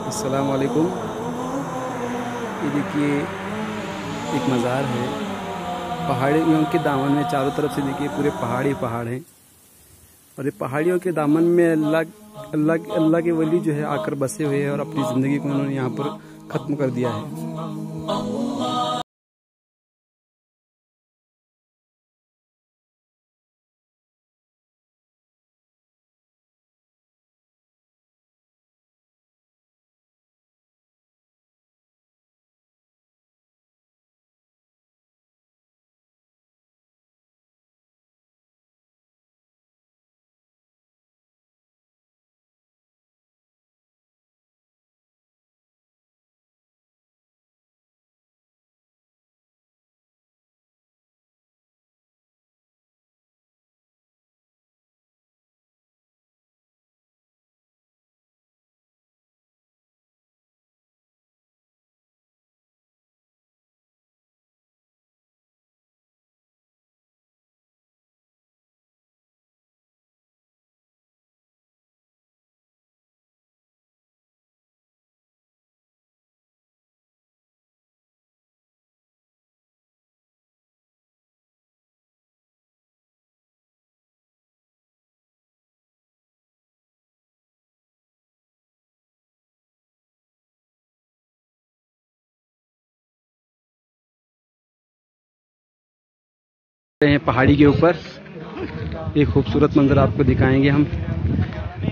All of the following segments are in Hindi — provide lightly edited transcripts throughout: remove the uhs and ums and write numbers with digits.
अस्सलाम वालेकुम। ये देखिए एक मज़ार है पहाड़ियों के दामन में। चारों तरफ से देखिए पूरे पहाड़ी पहाड़ हैं और ये पहाड़ियों के दामन में अल्लाह के वली जो है आकर बसे हुए हैं और अपनी ज़िंदगी को उन्होंने यहाँ पर ख़त्म कर दिया है। हैं पहाड़ी के ऊपर एक खूबसूरत मंजर आपको दिखाएंगे हम।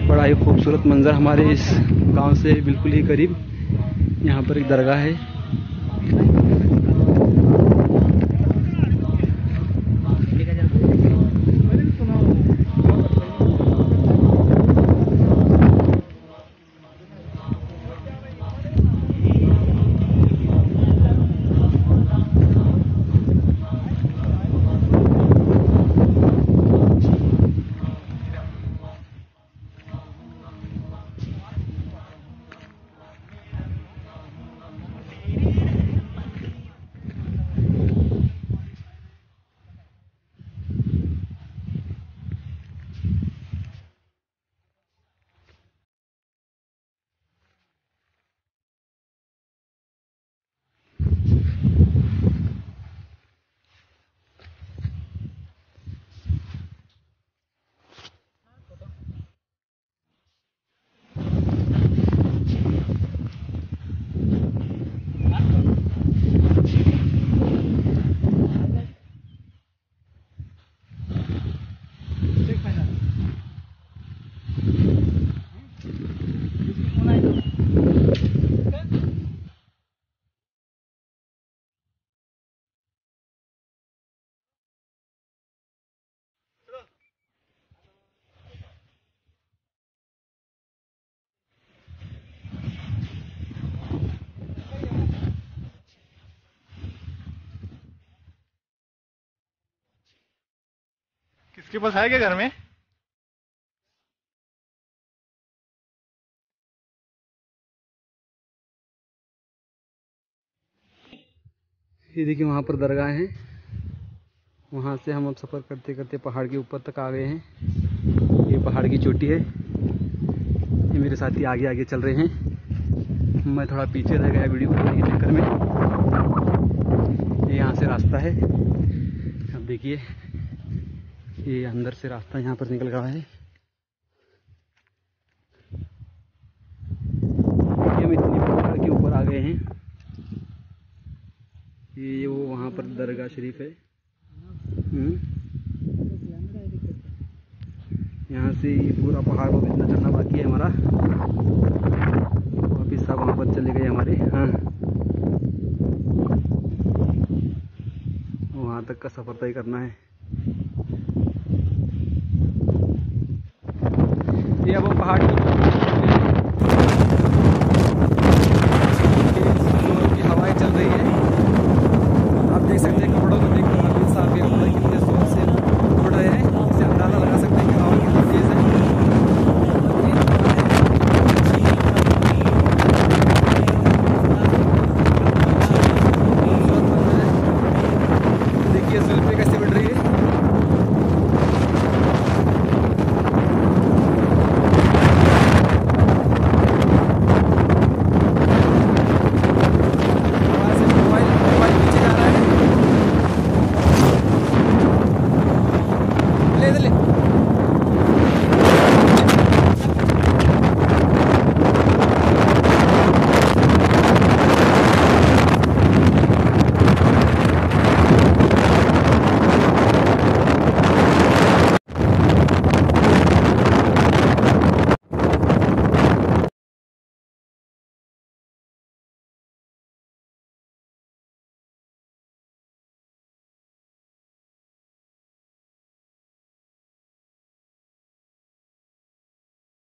बड़ा ही खूबसूरत मंजर हमारे इस गांव से बिल्कुल ही करीब। यहाँ पर एक दरगाह है। किसके पास है क्या घर में? ये देखिए वहाँ पर दरगाह है। वहाँ से हम अब सफ़र करते करते पहाड़ के ऊपर तक आ गए हैं। ये पहाड़ की चोटी है। ये मेरे साथी आगे आगे चल रहे हैं। मैं थोड़ा पीछे रह गया वीडियो बनाने के चक्कर में। ये यहाँ से रास्ता है। अब देखिए ये अंदर से रास्ता यहाँ पर निकल रहा है। हम इतनी पहाड़ के ऊपर आ गए हैं। ये वो वहाँ पर दरगाह शरीफ है। यहाँ से ये पूरा पहाड़ को इतना चढ़ना बाकी है हमारा। वापिस सब वहाँ पर चले गए हमारे। हाँ, वहाँ तक का सफ़र तय करना है। ये अब हम पहाड़ के